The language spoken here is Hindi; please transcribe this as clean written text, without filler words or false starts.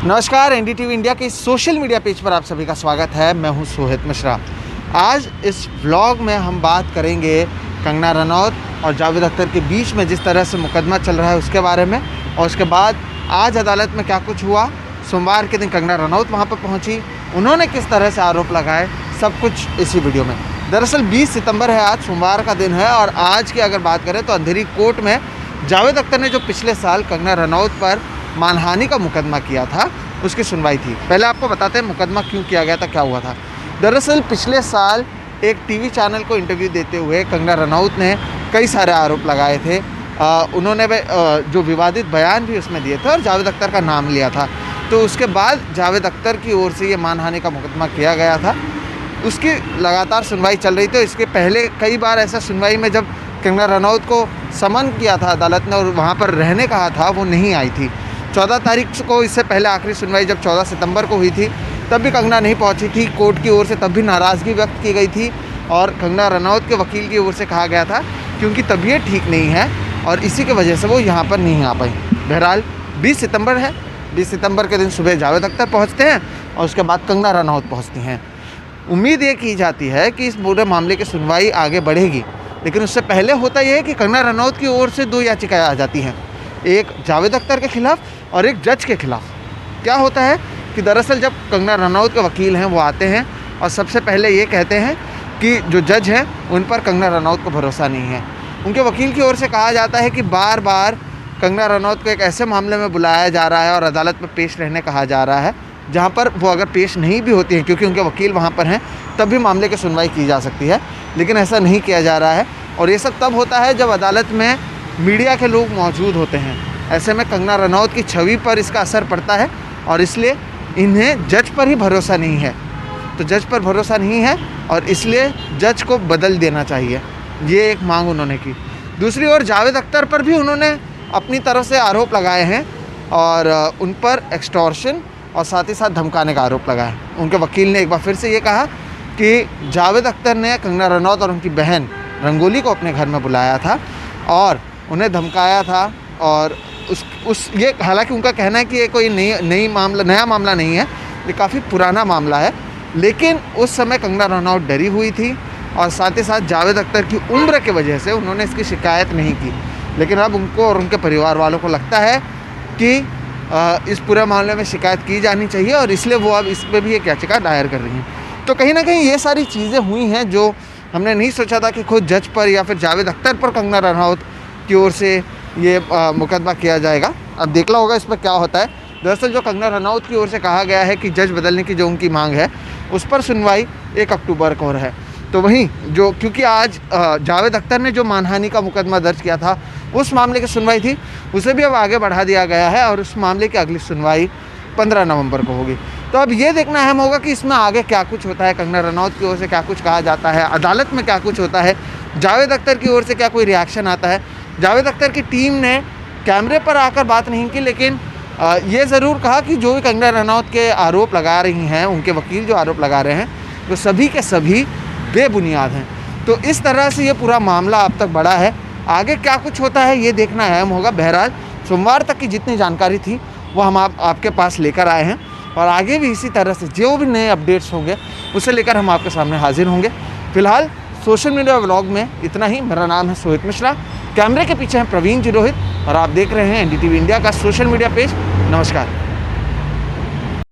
नमस्कार, एनडीटीवी इंडिया के सोशल मीडिया पेज पर आप सभी का स्वागत है। मैं हूं सोहित मिश्रा। आज इस व्लॉग में हम बात करेंगे कंगना रनौत और जावेद अख्तर के बीच में जिस तरह से मुकदमा चल रहा है उसके बारे में, और उसके बाद आज अदालत में क्या कुछ हुआ। सोमवार के दिन कंगना रनौत वहां पर पहुंची, उन्होंने किस तरह से आरोप लगाए, सब कुछ इसी वीडियो में। दरअसल 20 सितंबर है, आज सोमवार का दिन है, और आज की अगर बात करें तो अंधेरी कोर्ट में जावेद अख्तर ने जो पिछले साल कंगना रनौत पर मानहानि का मुकदमा किया था उसकी सुनवाई थी। पहले आपको बताते हैं मुकदमा क्यों किया गया था, क्या हुआ था। दरअसल पिछले साल एक टीवी चैनल को इंटरव्यू देते हुए कंगना रनौत ने कई सारे आरोप लगाए थे। उन्होंने जो विवादित बयान भी उसमें दिए थे और जावेद अख्तर का नाम लिया था। तो उसके बाद जावेद अख्तर की ओर से ये मानहानि का मुकदमा किया गया था। उसकी लगातार सुनवाई चल रही थी। इसके पहले कई बार ऐसा सुनवाई में जब कंगना रनौत को समन किया था अदालत ने और वहाँ पर रहने कहा था, वो नहीं आई थी। 14 तारीख को इससे पहले आखिरी सुनवाई जब 14 सितंबर को हुई थी, तब भी कंगना नहीं पहुंची थी कोर्ट की ओर से, तब भी नाराज़गी व्यक्त की गई थी और कंगना रनौत के वकील की ओर से कहा गया था क्योंकि तबीयत ठीक नहीं है और इसी की वजह से वो यहाँ पर नहीं आ पाई। बहरहाल 20 सितंबर है, 20 सितंबर के दिन सुबह जावेद अख्तर पहुँचते हैं और उसके बाद कंगना रनौत पहुँचती हैं। उम्मीद ये की जाती है कि इस पूरे मामले की सुनवाई आगे बढ़ेगी, लेकिन उससे पहले होता यह है कि कंगना रनौत की ओर से 2 याचिकाएँ आ जाती हैं, एक जावेद अख्तर के खिलाफ और एक जज के खिलाफ। क्या होता है कि दरअसल जब कंगना रनौत के वकील हैं वो आते हैं और सबसे पहले ये कहते हैं कि जो जज हैं उन पर कंगना रनौत को भरोसा नहीं है। उनके वकील की ओर से कहा जाता है कि बार बार कंगना रनौत को एक ऐसे मामले में बुलाया जा रहा है और अदालत में पेश रहने कहा जा रहा है जहाँ पर वो अगर पेश नहीं भी होती हैं क्योंकि उनके वकील वहाँ पर हैं, तब भी मामले की सुनवाई की जा सकती है, लेकिन ऐसा नहीं किया जा रहा है। और ये सब तब होता है जब अदालत में मीडिया के लोग मौजूद होते हैं। ऐसे में कंगना रनौत की छवि पर इसका असर पड़ता है और इसलिए इन्हें जज पर ही भरोसा नहीं है। तो जज पर भरोसा नहीं है और इसलिए जज को बदल देना चाहिए, ये एक मांग उन्होंने की। दूसरी ओर जावेद अख्तर पर भी उन्होंने अपनी तरफ से आरोप लगाए हैं और उन पर एक्सटॉर्शन और साथ ही साथ धमकाने का आरोप लगाया है। उनके वकील ने एक बार फिर से ये कहा कि जावेद अख्तर ने कंगना रनौत और उनकी बहन रंगोली को अपने घर में बुलाया था और उन्हें धमकाया था। और ये हालांकि उनका कहना है कि ये कोई नया मामला नहीं है, ये काफ़ी पुराना मामला है, लेकिन उस समय कंगना रनौत डरी हुई थी और साथ ही साथ जावेद अख्तर की उम्र की वजह से उन्होंने इसकी शिकायत नहीं की। लेकिन अब उनको और उनके परिवार वालों को लगता है कि इस पूरे मामले में शिकायत की जानी चाहिए और इसलिए वो अब इस पर भी एक याचिका दायर कर रही हैं। तो कहीं ना कहीं ये सारी चीज़ें हुई हैं जो हमने नहीं सोचा था कि खुद जज पर या फिर जावेद अख्तर पर कंगना रनौत की ओर से ये मुकदमा किया जाएगा। अब देखना होगा इस पर क्या होता है। दरअसल जो कंगना रनौत की ओर से कहा गया है कि जज बदलने की जो उनकी मांग है उस पर सुनवाई 1 अक्टूबर को है। तो वहीं जो क्योंकि आज जावेद अख्तर ने जो मानहानि का मुकदमा दर्ज किया था उस मामले की सुनवाई थी, उसे भी अब आगे बढ़ा दिया गया है और उस मामले की अगली सुनवाई 15 नवंबर को होगी। तो अब ये देखना अहम होगा कि इसमें आगे क्या कुछ होता है, कंगना रनौत की ओर से क्या कुछ कहा जाता है, अदालत में क्या कुछ होता है, जावेद अख्तर की ओर से क्या कोई रिएक्शन आता है। जावेद अख्तर की टीम ने कैमरे पर आकर बात नहीं की, लेकिन ये ज़रूर कहा कि जो भी कंगना रनौत के आरोप लगा रही हैं, उनके वकील जो आरोप लगा रहे हैं, वो सभी के सभी बेबुनियाद हैं। तो इस तरह से ये पूरा मामला अब तक बढ़ा है। आगे क्या कुछ होता है ये देखना अहम होगा। बहरहाल सोमवार तक की जितनी जानकारी थी वो हम आपके पास लेकर आए हैं और आगे भी इसी तरह से जो भी नए अपडेट्स होंगे उसे लेकर हम आपके सामने हाजिर होंगे। फिलहाल सोशल मीडिया व्लॉग में इतना ही। मेरा नाम है सोहित मिश्रा, कैमरे के पीछे हैं प्रवीण जी रोहित और आप देख रहे हैं एनडीटीवी इंडिया का सोशल मीडिया पेज। नमस्कार।